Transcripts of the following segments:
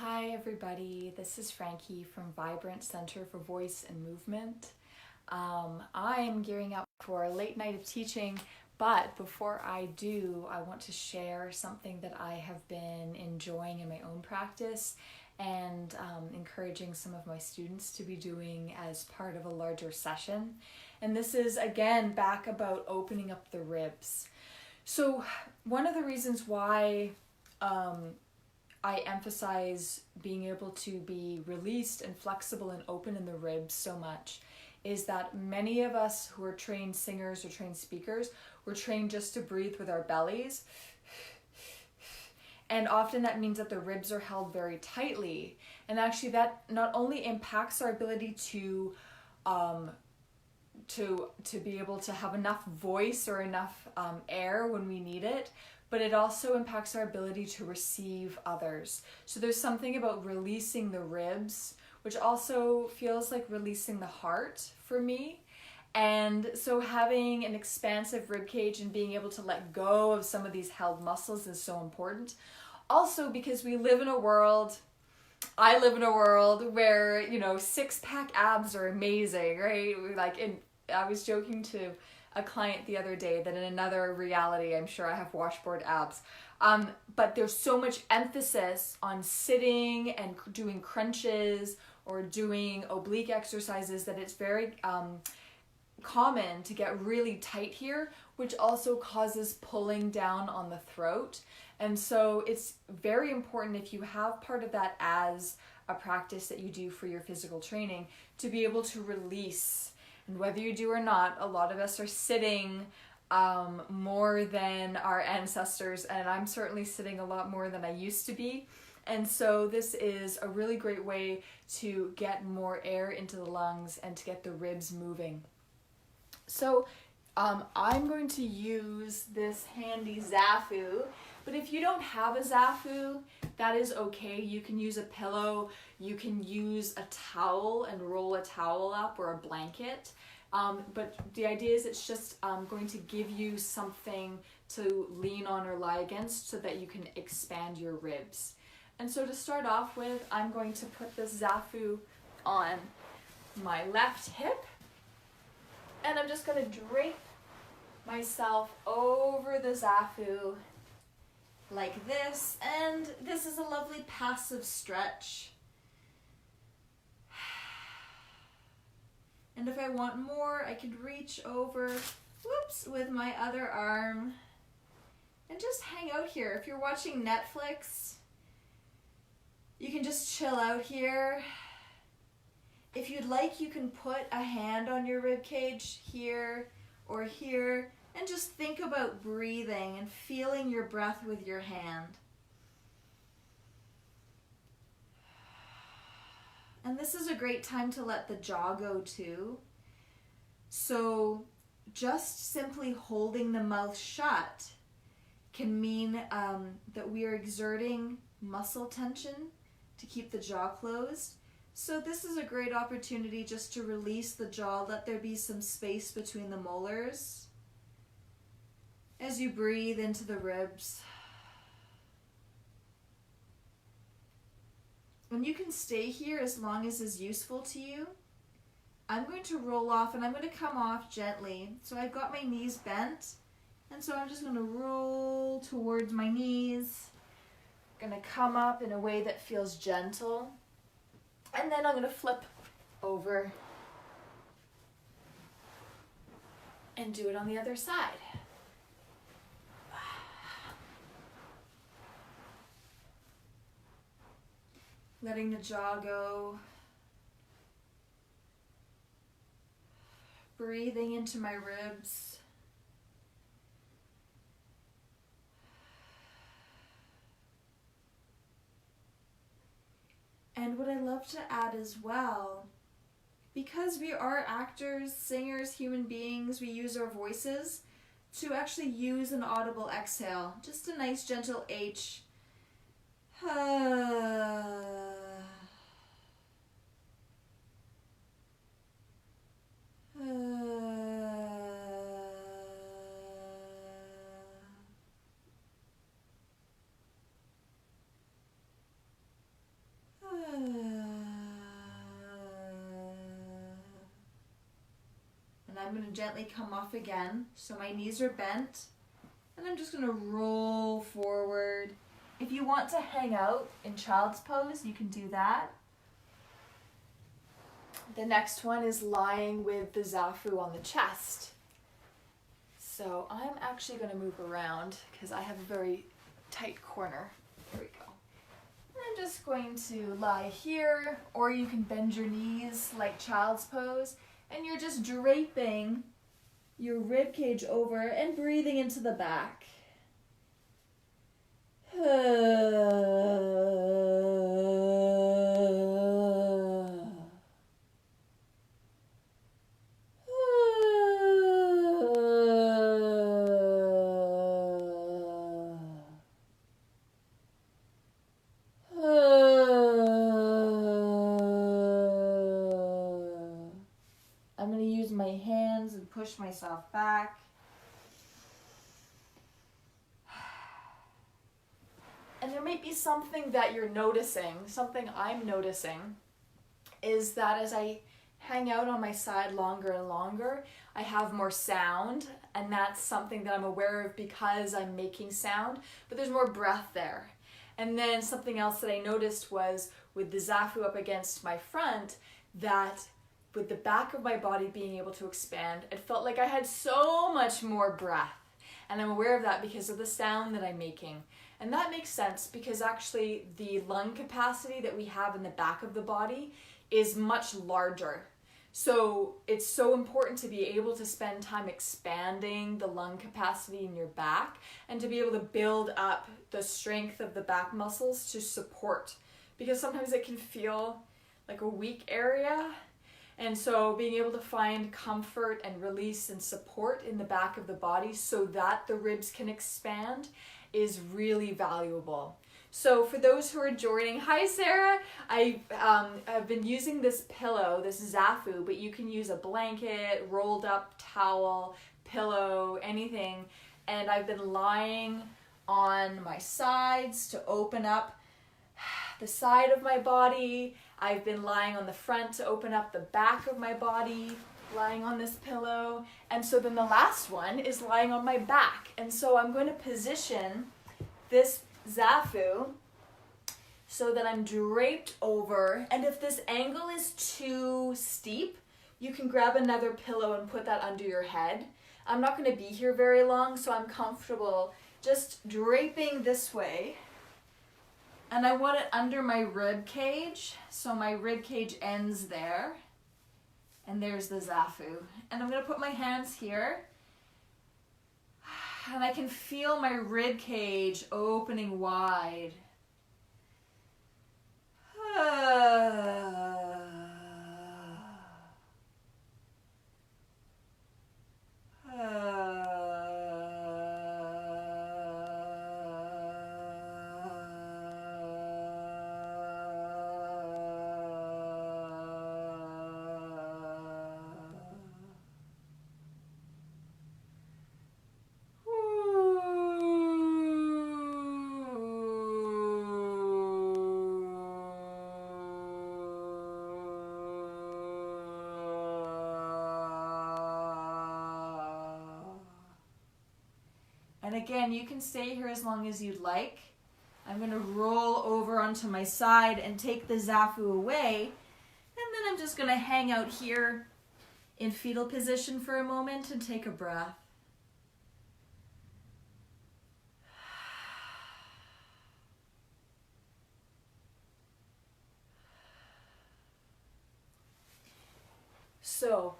Hi everybody, this is Frankie from Vibrant Center for Voice and Movement. I'm gearing up for a late night of teaching, but before I do, I want to share something that I have been enjoying in my own practice and encouraging some of my students to be doing as part of a larger session. And this is again back about opening up the ribs. So one of the reasons why I emphasize being able to be released and flexible and open in the ribs so much is that many of us who are trained singers or trained speakers, we're trained just to breathe with our bellies. And often that means that the ribs are held very tightly. And actually that not only impacts our ability to be able to have enough voice or enough air when we need it, but it also impacts our ability to receive others. So there's something about releasing the ribs, which also feels like releasing the heart for me. And so having an expansive rib cage and being able to let go of some of these held muscles is so important. Also because we live in a world, I live in a world where, you know, six-pack abs are amazing, right? I was joking to a client the other day that in another reality, I'm sure I have washboard abs. But there's so much emphasis on sitting and doing crunches or doing oblique exercises that it's very common to get really tight here, which also causes pulling down on the throat. And so it's very important, if you have part of that as a practice that you do for your physical training, to be able to release. And whether you do or not, a lot of us are sitting more than our ancestors, and I'm certainly sitting a lot more than I used to be. And so this is a really great way to get more air into the lungs and to get the ribs moving. So I'm going to use this handy Zafu, but if you don't have a Zafu, that is okay. You can use a pillow, you can use a towel and roll a towel up or a blanket. But the idea is it's just going to give you something to lean on or lie against so that you can expand your ribs. And so to start off with, I'm going to put this Zafu on my left hip, and I'm just going to drape myself over the Zafu like this, and this is a lovely passive stretch. And if I want more, I could reach over, with my other arm and just hang out here. If you're watching Netflix, you can just chill out here. If you'd like, you can put a hand on your rib cage here or here and just think about breathing and feeling your breath with your hand. And this is a great time to let the jaw go too. So just simply holding the mouth shut can mean that we are exerting muscle tension to keep the jaw closed. So this is a great opportunity just to release the jaw, let there be some space between the molars as you breathe into the ribs. And you can stay here as long as is useful to you. I'm going to roll off and I'm going to come off gently. So I've got my knees bent, and so I'm just going to roll towards my knees. I'm going to come up in a way that feels gentle. And then I'm going to flip over and do it on the other side. Letting the jaw go. Breathing into my ribs. And what I love to add as well, because we are actors, singers, human beings, we use our voices to actually use an audible exhale. Just a nice gentle H. I'm going to gently come off again. So my knees are bent. And I'm just going to roll forward. If you want to hang out in child's pose, you can do that. The next one is lying with the zafu on the chest. So I'm actually going to move around because I have a very tight corner. Here we go. I'm just going to lie here, or you can bend your knees like child's pose, and you're just draping your rib cage over and breathing into the back. I'm going to use my hands and push myself back. And there might be something that you're noticing, something I'm noticing, is that as I hang out on my side longer and longer, I have more sound, and that's something that I'm aware of because I'm making sound, but there's more breath there. And then something else that I noticed was with the zafu up against my front, that with the back of my body being able to expand, it felt like I had so much more breath. And I'm aware of that because of the sound that I'm making. And that makes sense because actually the lung capacity that we have in the back of the body is much larger. So it's so important to be able to spend time expanding the lung capacity in your back and to be able to build up the strength of the back muscles to support, because sometimes it can feel like a weak area. And so being able to find comfort and release and support in the back of the body so that the ribs can expand is really valuable. So for those who are joining, hi Sarah, I've been using this pillow, this zafu, but you can use a blanket, rolled up towel, pillow, anything. And I've been lying on my sides to open up the side of my body. I've been lying on the front to open up the back of my body, lying on this pillow. And so then the last one is lying on my back. And so I'm going to position this zafu so that I'm draped over. And if this angle is too steep, you can grab another pillow and put that under your head. I'm not going to be here very long, so I'm comfortable just draping this way. And I want it under my rib cage, so my rib cage ends there. And there's the zafu. And I'm going to put my hands here. And I can feel my rib cage opening wide. And again, you can stay here as long as you'd like. I'm going to roll over onto my side and take the zafu away. And then I'm just going to hang out here in fetal position for a moment and take a breath. So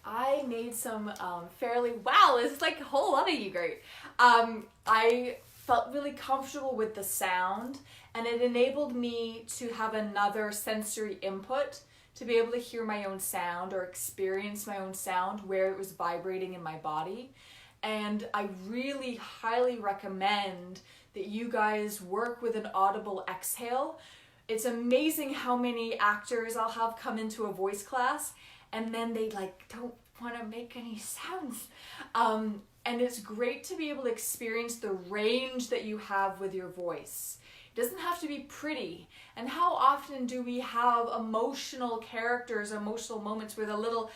I made some wow, it's like a whole lot of you great. I felt really comfortable with the sound, and it enabled me to have another sensory input to be able to hear my own sound or experience my own sound where it was vibrating in my body. And I really highly recommend that you guys work with an Audible exhale. It's amazing how many actors I'll have come into a voice class and then they don't want to make any sounds. And it's great to be able to experience the range that you have with your voice. It doesn't have to be pretty. And how often do we have emotional characters, emotional moments where a little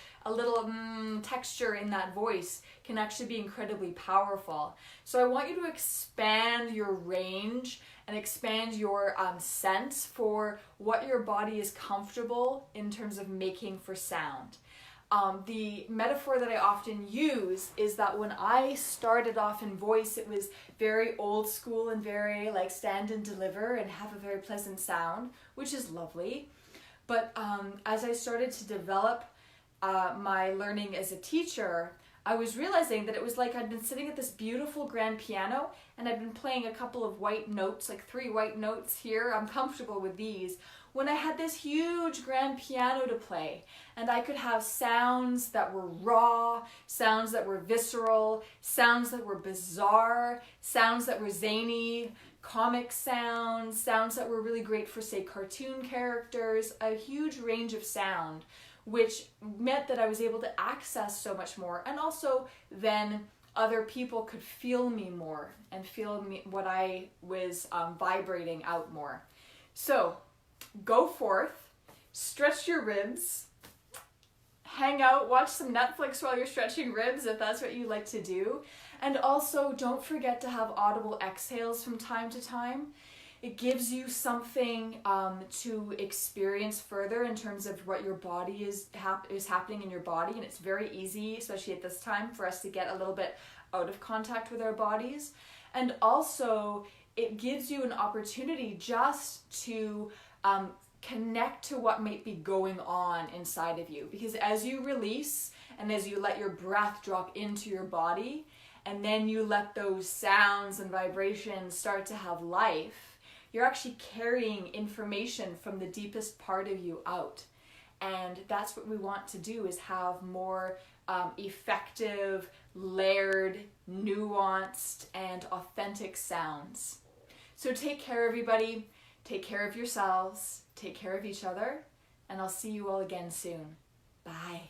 texture in that voice can actually be incredibly powerful. So I want you to expand your range and expand your sense for what your body is comfortable in terms of making for sound. The metaphor that I often use is that when I started off in voice, it was very old school and very like stand and deliver and have a very pleasant sound, which is lovely. But as I started to develop my learning as a teacher, I was realizing that it was like I'd been sitting at this beautiful grand piano and I'd been playing a couple of white notes, like 3 white notes here. I'm comfortable with these. When I had this huge grand piano to play, and I could have sounds that were raw, sounds that were visceral, sounds that were bizarre, sounds that were zany, comic sounds, sounds that were really great for, say, cartoon characters, a huge range of sound, which meant that I was able to access so much more, and also then other people could feel me more and feel me, what I was vibrating out more. So go forth, stretch your ribs, hang out, watch some Netflix while you're stretching ribs if that's what you like to do. And also don't forget to have audible exhales from time to time. It gives you something to experience further in terms of what your body is happening in your body. And it's very easy, especially at this time, for us to get a little bit out of contact with our bodies. And also it gives you an opportunity just to connect to what might be going on inside of you. Because as you release and as you let your breath drop into your body, and then you let those sounds and vibrations start to have life, you're actually carrying information from the deepest part of you out. And that's what we want to do, is have more effective, layered, nuanced, and authentic sounds. So take care, everybody. Take care of yourselves, take care of each other, and I'll see you all again soon. Bye.